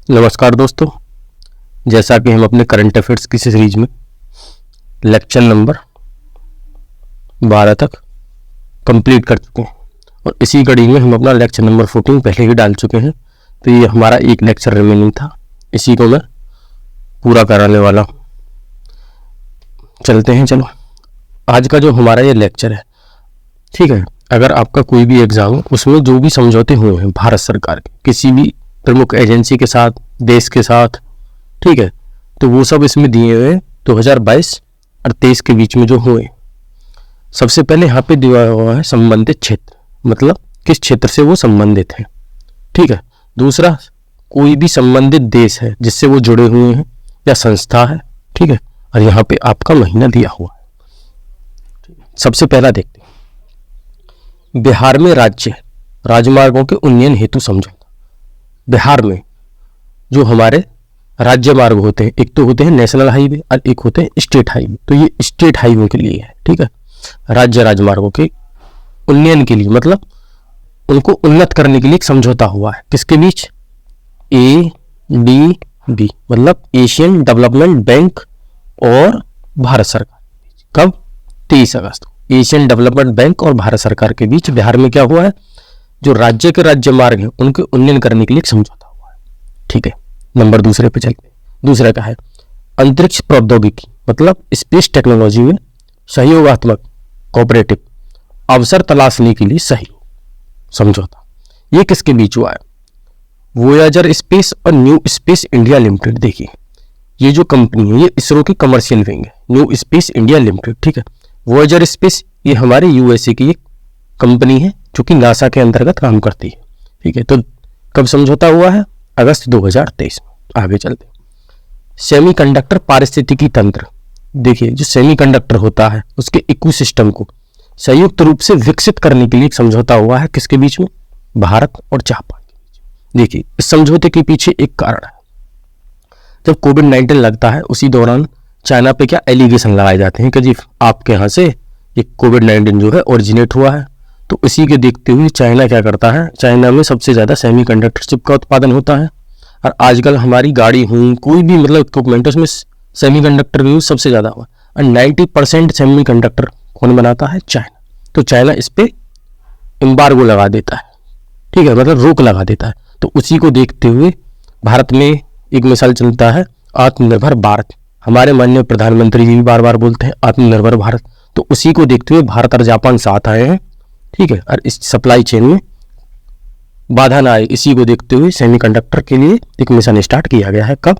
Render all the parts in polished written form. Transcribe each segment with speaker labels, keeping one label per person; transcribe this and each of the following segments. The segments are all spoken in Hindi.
Speaker 1: नमस्कार दोस्तों, जैसा कि हम अपने करंट अफेयर्स की सीरीज में लेक्चर नंबर 12 तक कंप्लीट कर चुके हैं और इसी कड़ी में हम अपना लेक्चर नंबर 14 पहले ही डाल चुके हैं। तो ये हमारा एक लेक्चर रिमेनिंग था, इसी को मैं पूरा कराने वाला हूँ। चलते हैं। चलो, आज का जो हमारा ये लेक्चर है, ठीक है, अगर आपका कोई भी एग्जाम हो उसमें जो भी समझौते हुए हैं भारत सरकार के किसी भी प्रमुख एजेंसी के साथ, देश के साथ, ठीक है, तो वो सब इसमें दिए हुए 2022 और 23 के बीच में जो हुए। सबसे पहले यहाँ पे दिया हुआ है संबंधित क्षेत्र, मतलब किस क्षेत्र से वो संबंधित है, ठीक है। दूसरा, कोई भी संबंधित देश है जिससे वो जुड़े हुए हैं या संस्था है, ठीक है, और यहाँ पे आपका महीना दिया हुआ है। सबसे पहला देखते हैं, बिहार में राज्य राजमार्गों के उन्नयन हेतु समझौता। बिहार में जो हमारे राज्य मार्ग होते हैं, एक तो होते हैं नेशनल हाईवे और एक होते हैं स्टेट हाईवे। तो ये स्टेट हाईवे के लिए है, ठीक है, राज्य राजमार्गों के उन्नयन के लिए, मतलब उनको उन्नत करने के लिए एक समझौता हुआ है। किसके बीच? ADB, मतलब एशियन डेवलपमेंट बैंक और भारत सरकार। कब? 23 अगस्त को एशियन डेवलपमेंट बैंक और भारत सरकार के बीच बिहार में क्या हुआ है, जो राज्य के राज्य मार्ग हैं उनके उन्नयन करने के लिए एक समझौता हुआ है, ठीक है। नंबर दूसरे पे चलते हैं। दूसरा क्या है? अंतरिक्ष प्रौद्योगिकी, मतलब स्पेस टेक्नोलॉजी में सहयोगात्मक कोऑपरेटिव अवसर तलाशने के लिए सहयोग समझौता। ये किसके बीच हुआ है? वोयाजर स्पेस और न्यू स्पेस इंडिया लिमिटेड। देखिए, ये जो कंपनी है ये इसरो की कमर्शियल विंग है, न्यू स्पेस इंडिया लिमिटेड, ठीक है। वोयाजर स्पेस ये हमारे USA की एक कंपनी है जो कि नासा के अंतर्गत काम करती है, ठीक है। तो कब समझौता हुआ है? अगस्त 2023 में। आगे चलते हैं। सेमीकंडक्टर पारिस्थितिकी तंत्र। देखिए, जो सेमीकंडक्टर होता है उसके इकोसिस्टम को संयुक्त रूप से विकसित करने के लिए एक समझौता हुआ है। किसके बीच में? भारत और जापान के बीच। देखिए, इस समझौते के पीछे एक कारण है। जब कोविड-19 लगता है उसी दौरान चाइना पे क्या एलिगेशन लगाए जाते हैं कि जी आपके यहाँ से ये कोविड-19 जो है ओरिजिनेट हुआ है। तो इसी के देखते हुए चाइना क्या करता है, चाइना में सबसे ज़्यादा सेमीकंडक्टर चिप का उत्पादन होता है और आजकल हमारी गाड़ी हुई, कोई भी मतलब इक्विपमेंट उसमें सेमीकंडक्टर का यूज सबसे ज़्यादा हुआ और 90% सेमीकंडक्टर कौन बनाता है? चाइना। तो चाइना इस पर एम्बार्गो लगा देता है, ठीक है, मतलब रोक लगा देता है। तो उसी को देखते हुए भारत में एक मिसाल चलता है आत्मनिर्भर भारत। हमारे माननीय प्रधानमंत्री जी भी बार बार बोलते हैं आत्मनिर्भर भारत। तो उसी को देखते हुए भारत और जापान साथ आए हैं, ठीक है, और इस सप्लाई चेन में बाधा ना आए, इसी को देखते हुए सेमीकंडक्टर के लिए एक मिशन स्टार्ट किया गया है। कब?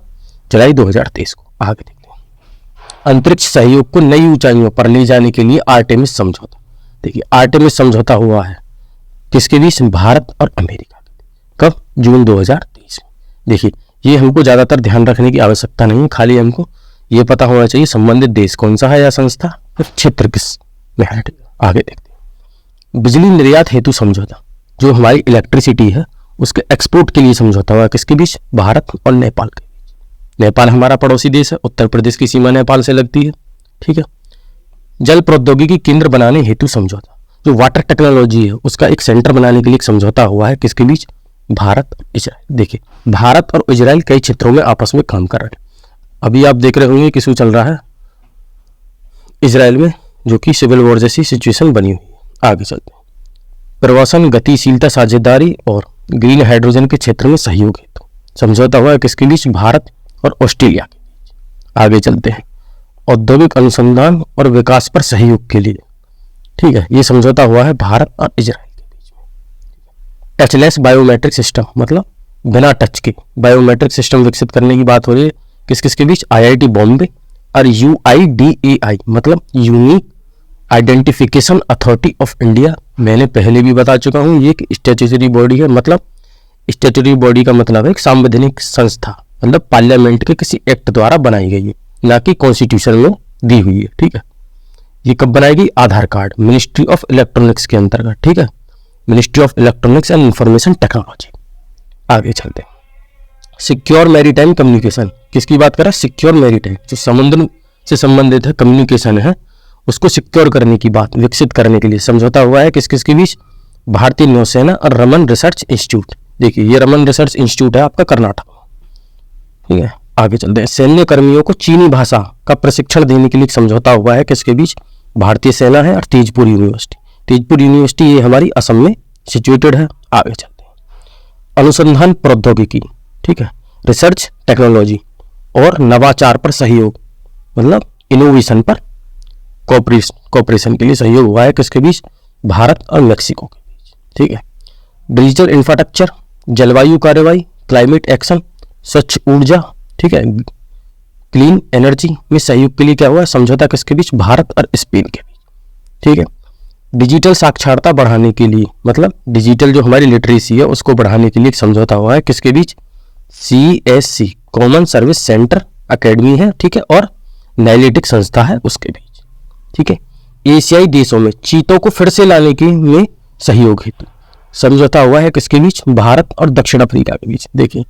Speaker 1: जुलाई 2023 को। आगे देखते हैं। अंतरिक्ष सहयोग को नई ऊंचाइयों पर ले जाने के लिए आर्टेमिस समझौता। देखिए, आर्टेमिस समझौता हुआ है किसके बीच? भारत और अमेरिका के। कब? जून 2023 में। देखिए, ये हमको ज्यादातर ध्यान रखने की आवश्यकता नहीं है, खाली हमको ये पता होना चाहिए संबंधित देश कौन सा है या संस्था, फिर क्षेत्र किस में है। आगे देखते हैं। बिजली निर्यात हेतु समझौता। जो हमारी इलेक्ट्रिसिटी है उसके एक्सपोर्ट के लिए समझौता हुआ किसके बीच? भारत और नेपाल के बीच। नेपाल हमारा पड़ोसी देश है, उत्तर प्रदेश की सीमा नेपाल से लगती है, ठीक है। जल प्रौद्योगिकी केंद्र बनाने हेतु समझौता। जो वाटर टेक्नोलॉजी है उसका एक सेंटर बनाने के लिए एक समझौता हुआ है किसके बीच? भारत और इजराइल। देखिए, भारत और इजराइल कई क्षेत्रों में आपस में काम कर रहे हैं। अभी आप देख रहे होंगे किसू चल रहा है इजराइल में, जो कि सिविल वॉर जैसी सिचुएशन बनी हुई है। आगे चलते हैं। प्रवासन, गतिशीलता, साझेदारी और ग्रीन हाइड्रोजन के क्षेत्र में सहयोग हेतु समझौता हुआ है किसके बीच? भारत और ऑस्ट्रेलिया के बीच। आगे चलते हैं। औद्योगिक अनुसंधान और विकास पर सहयोग के लिए, ठीक है, ये समझौता हुआ है भारत और इजराइल के बीच में। टचलेस बायोमेट्रिक सिस्टम, मतलब बिना टच के बायोमेट्रिक सिस्टम विकसित करने की बात हो रही है। किस किस के बीच? IIT बॉम्बे और UIDAI, मतलब unique identification authority of India. मैंने पहले भी बता चुका हूँ, ये एक स्टैट्यूटरी बॉडी है। मतलब स्टैट्यूटरी बॉडी का मतलब है एक संवैधानिक संस्था, मतलब पार्लियामेंट के किसी एक्ट द्वारा बनाई गई है, ना कि कॉन्स्टिट्यूशन में दी हुई है, ठीक है। ये कब बनाएगी? आधार कार्ड, मिनिस्ट्री ऑफ इलेक्ट्रॉनिक्स के अंतर्गत, ठीक है, ministry of electronics and information technology. आगे चलते हैं। सिक्योर मैरीटाइम कम्युनिकेशन, किसकी बात कर रहा है? सिक्योर मैरीटाइम, जो समुद्र से संबंधित है कम्युनिकेशन है, उसको सिक्योर करने की बात, विकसित करने के लिए समझौता हुआ है किस किस के बीच? भारतीय नौसेना और रमन रिसर्च इंस्टीट्यूट। देखिए, ये रमन रिसर्च इंस्टीट्यूट है आपका कर्नाटक में, ठीक है, आगे चलते हैं। सैन्य कर्मियों को चीनी भाषा का प्रशिक्षण देने के लिए समझौता हुआ है किसके बीच? भारतीय सेना है और तेजपुर यूनिवर्सिटी। तेजपुर यूनिवर्सिटी ये हमारी असम में सिचुएटेड है। आगे चलते हैं। अनुसंधान प्रौद्योगिकी, ठीक है, रिसर्च टेक्नोलॉजी और नवाचार पर सहयोग, मतलब इनोवेशन पर कोऑपरेशन के लिए सहयोग हुआ है किसके बीच? भारत और मेक्सिको के बीच। ठीक है। डिजिटल इंफ्रास्ट्रक्चर, जलवायु कार्रवाई, क्लाइमेट एक्शन, स्वच्छ ऊर्जा, ठीक है, क्लीन एनर्जी में सहयोग के लिए क्या हुआ है? समझौता किसके बीच? भारत और स्पेन के बीच। ठीक है। डिजिटल साक्षरता बढ़ाने के लिए, मतलब डिजिटल जो हमारी लिटरेसी है उसको बढ़ाने के लिए एक समझौता हुआ है किसके बीच? CSC common service centre academy है, ठीक है, और नाइलेटिक संस्था है उसके बीच। ठीक है। एशियाई देशों में चीतों को फिर से लाने के में सहयोग हेतु समझौता हुआ है किसके बीच? भारत और दक्षिण अफ्रीका के बीच। देखिए,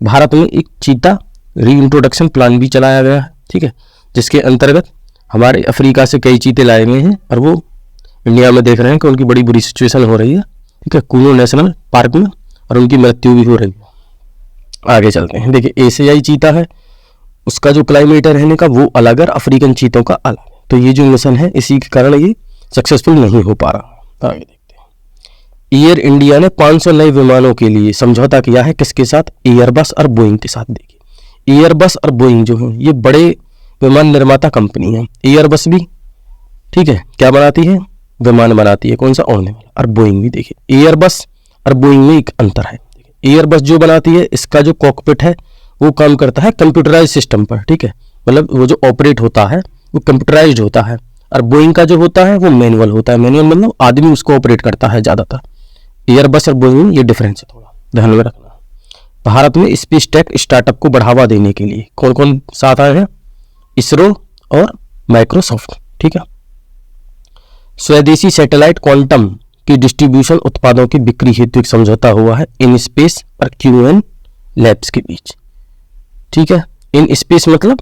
Speaker 1: भारत में एक चीता रीइंट्रोडक्शन प्लान भी चलाया गया है, ठीक है, जिसके अंतर्गत हमारे अफ्रीका से कई चीते लाए गए हैं और वो इंडिया में देख रहे हैं कि उनकी बड़ी बुरी सिचुएशन हो रही है, ठीक है, कुनो नेशनल पार्क में, और उनकी मृत्यु भी हो रही है। आगे चलते हैं। देखिए, एशियाई चीता है, उसका जो क्लाइमेट है रहने का वो अलग है, अफ्रीकन चीतों का अलग है। तो ये जो मिशन है इसी के कारण ये सक्सेसफुल नहीं हो पा रहा। आगे देखते हैं। एयर इंडिया ने 500 नए विमानों के लिए समझौता किया है किसके साथ? एयरबस और बोइंग के साथ। देखिए, एयरबस और बोइंग जो है ये बड़े विमान निर्माता कंपनी है। एयरबस भी, ठीक है, क्या बनाती है? विमान बनाती है। कौन सा? उड़ने वाला। और बोइंग भी। देखिए, एयरबस और बोइंग में एक अंतर है। एयरबस जो बनाती है इसका जो कॉकपिट है वो काम करता है कंप्यूटराइज सिस्टम पर, ठीक है, मतलब वो जो ऑपरेट होता है वो कंप्यूटराइज्ड होता है, और बोइंग का जो होता है वो मैनुअल होता है। मैनुअल मतलब आदमी उसको ऑपरेट करता है ज्यादातर। एयरबस और बोइंग में ये डिफरेंस है, थोड़ा ध्यान में रखना। भारत में स्पेस टेक स्टार्टअप को बढ़ावा देने के लिए कौन कौन साथ आए हैं? इसरो और माइक्रोसॉफ्ट। ठीक है। स्वदेशी सैटेलाइट क्वांटम की डिस्ट्रीब्यूशन उत्पादों की बिक्री हेतु एक समझौता हुआ है इन स्पेस और QN लैब्स के बीच। ठीक है। इन स्पेस मतलब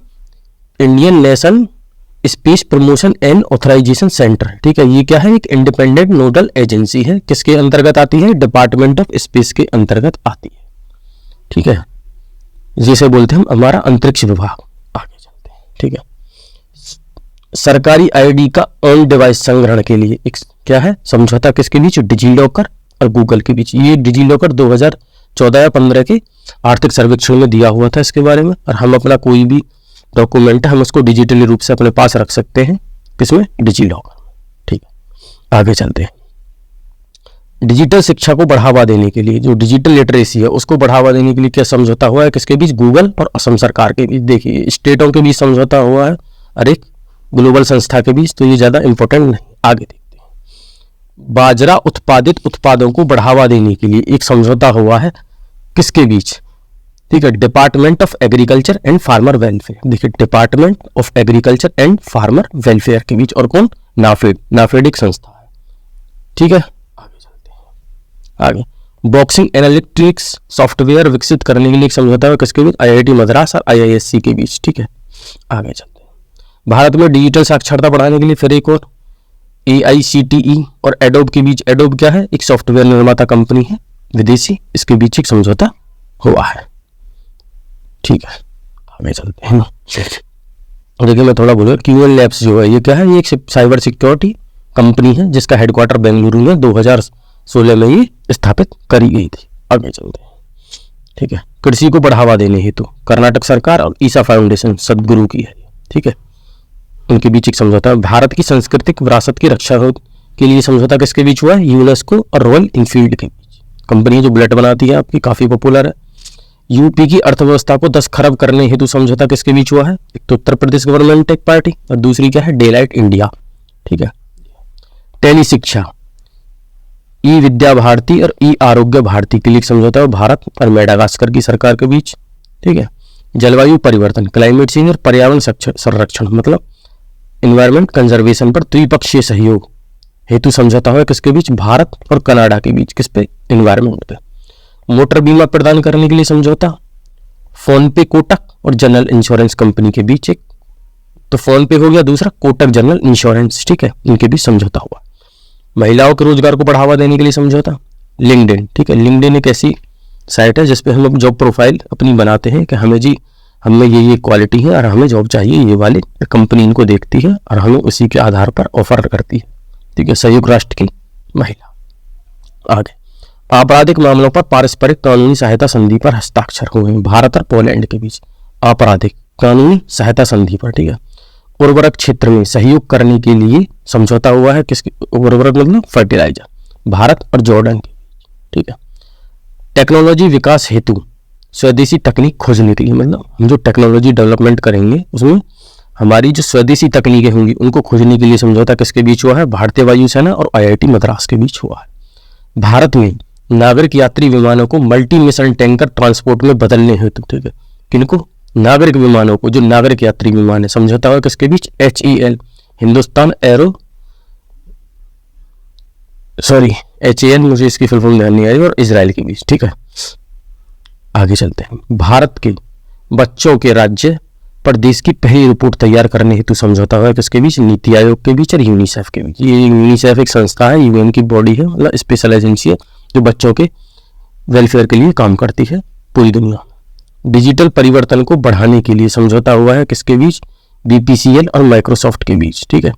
Speaker 1: Indian National Space Promotion and Authorisation Centre. ठीक है। ये क्या है? एक इंडिपेंडेंट नोडल एजेंसी है। किसके अंतर्गत आती है? डिपार्टमेंट ऑफ स्पेस के अंतर्गत आती है। ठीक है, जिसे बोलते हैं हम हमारा अंतरिक्ष विभाग। आगे चलते हैं। ठीक है। सरकारी ID का ऑन डिवाइस संग्रहण के लिए एक क्या है समझौता किसके बीच? डिजीलॉकर और गूगल के बीच। ये डिजीलॉकर 2014 या 15 के आर्थिक सर्वेक्षण में दिया हुआ था इसके बारे में, और हम अपना कोई भी डॉक्यूमेंट है हम उसको डिजिटली रूप से अपने पास रख सकते हैं। किसमें? डिजीलॉकर में। ठीक है, आगे चलते हैं। डिजिटल शिक्षा को बढ़ावा देने के लिए, जो डिजिटल लिटरेसी है उसको बढ़ावा देने के लिए क्या समझौता हुआ है? किसके बीच? गूगल और असम सरकार के बीच। देखिए, स्टेटों के बीच समझौता हुआ है और एक ग्लोबल संस्था के बीच, तो ये ज्यादा इंपॉर्टेंट नहीं। आगे देखते हैं। बाजरा उत्पादित उत्पादों को बढ़ावा देने के लिए एक समझौता हुआ है किसके बीच? ठीक है, department of agriculture and farmer welfare. देखिए, department of agriculture and farmer welfare के बीच, और कौन? नाफेड। नाफेड एक संस्था है। ठीक है, आगे चलते हैं। आगे बॉक्सिंग एनालिटिक्स सॉफ्टवेयर विकसित करने के लिए एक समझौता है किसके बीच? IIT मद्रास और IISc के बीच। ठीक है, आगे चलते हैं। भारत में डिजिटल साक्षरता बढ़ाने के लिए फिर एक और AICTE और एडोब के बीच। एडोब क्या है? एक सॉफ्टवेयर निर्माता कंपनी है विदेशी, इसके बीच एक समझौता हुआ है। ठीक है, आगे चलते हैं। देखिए, मैं थोड़ा बोलूँ, QN लैब्स जो है ये क्या है? ये एक साइबर सिक्योरिटी कंपनी है जिसका हेडक्वार्टर बेंगलुरु में 2016 में ये स्थापित करी गई थी। आगे चलते हैं। ठीक है, कृषि को बढ़ावा देने हेतु कर्नाटक सरकार और ईसा फाउंडेशन सदगुरु की है। ठीक है, उनके बीच एक समझौता है। भारत की सांस्कृतिक विरासत की रक्षा के लिए समझौता किसके बीच हुआ है? यूनेस्को और रॉयल इनफील्ड के बीच। कंपनी जो बुलेट बनाती है आपकी, काफी पॉपुलर है। यूपी की अर्थव्यवस्था को 10 खरब करने हेतु समझौता किसके बीच हुआ है? एक तो उत्तर प्रदेश गवर्नमेंट एक पार्टी, और दूसरी क्या है? Delight India. ठीक है। टेली शिक्षा, ई विद्या भारती और ई आरोग्य भारती के लिए समझौता है भारत और मेडागास्कर की सरकार के बीच। ठीक है। जलवायु परिवर्तन, क्लाइमेट चेंज और पर्यावरण संरक्षण मतलब इन्वायरमेंट कंजर्वेशन पर द्विपक्षीय सहयोग हेतु समझौता हुआ किसके बीच? भारत और कनाडा के बीच। किस पे? इन्वायरमेंट पे। मोटर बीमा प्रदान करने के लिए समझौता फोन पे कोटक और जनरल इंश्योरेंस कंपनी के बीच एक, तो फोन पे हो गया, दूसरा कोटक जनरल इंश्योरेंस। ठीक है, इनके बीच समझौता हुआ। महिलाओं के रोजगार को बढ़ावा देने के लिए समझौता लिंक्डइन। ठीक है, लिंक्डइन एक ऐसी साइट है जिसपे हम जॉब प्रोफाइल अपनी बनाते हैं कि हमें जी हमें ये क्वालिटी है और हमें जॉब चाहिए, ये वाली कंपनी इनको देखती है और हमें उसी के आधार पर ऑफर करती है। ठीक है, संयुक्त राष्ट्र की महिला। आगे, आपराधिक मामलों पर पारस्परिक कानूनी सहायता संधि पर हस्ताक्षर हुए हैं भारत और पोलैंड के बीच। आपराधिक कानूनी सहायता संधि पर, ठीक है। उर्वरक क्षेत्र में सहयोग करने के लिए समझौता हुआ है, किसके? उर्वरक मतलब फर्टिलाइजर, भारत और जॉर्डन के बीच। ठीक है। टेक्नोलॉजी विकास हेतु स्वदेशी तकनीक खोजने के लिए, मतलब हम जो टेक्नोलॉजी डेवलपमेंट करेंगे उसमें हमारी जो स्वदेशी तकनीकें होंगी उनको खोजने के लिए समझौता किसके बीच हुआ है? भारतीय वायुसेना और IIT मद्रास के बीच हुआ है। भारत में नागरिक यात्री विमानों को मल्टी मिशन टैंकर ट्रांसपोर्ट में बदलने हेतु, ठीक है, किनको? नागरिक विमानों को, जो नागरिक यात्री विमान है, समझौता हुआ किसके बीच? HAL, Hindustan arrow, sorry HAL, मुझे इसकी फुल फॉर्म ध्यान नहीं आई, और इजराइल के बीच। ठीक है, आगे चलते हैं। भारत के बच्चों के राज्य पर देश की पहली रिपोर्ट तैयार करने हेतु समझौता हुआ है किसके बीच? नीति आयोग के बीच और यूनिसेफ के बीच। ये यूनिसेफ एक संस्था है, UN की बॉडी है, मतलब स्पेशल एजेंसी है जो बच्चों के वेलफेयर के लिए काम करती है पूरी दुनिया में। डिजिटल परिवर्तन को बढ़ाने के लिए समझौता हुआ है किसके बीच? BPCL और माइक्रोसॉफ्ट के बीच। ठीक है।